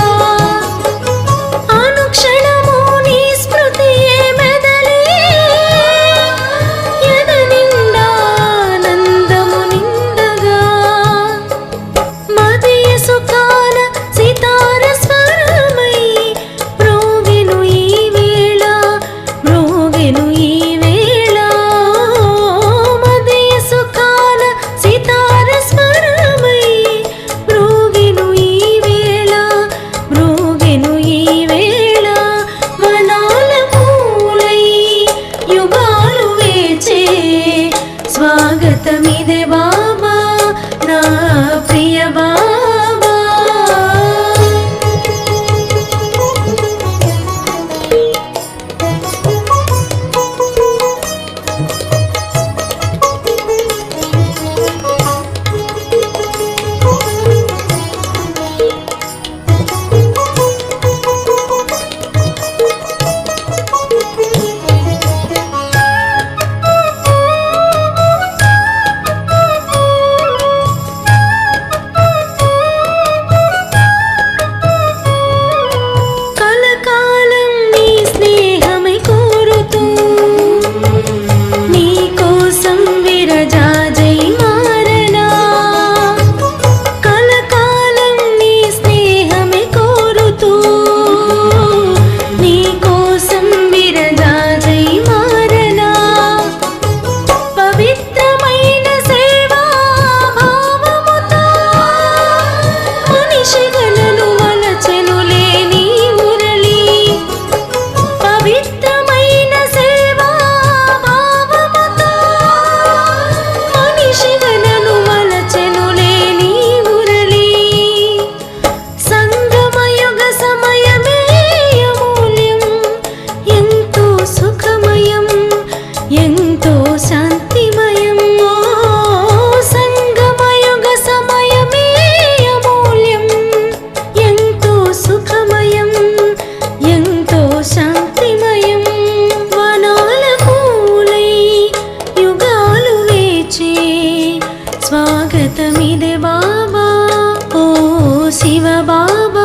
శివబాబా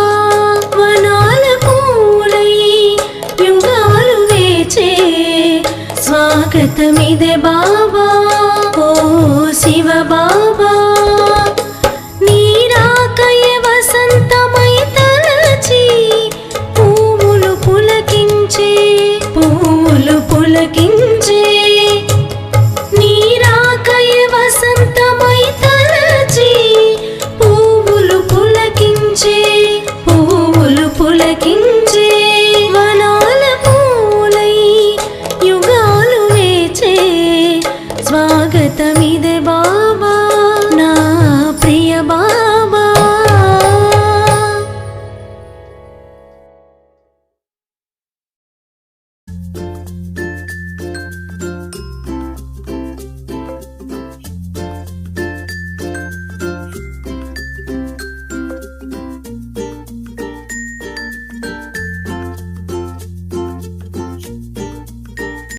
వనాల పూలై యుగాలు వేచే స్వాగతమిదే బాబా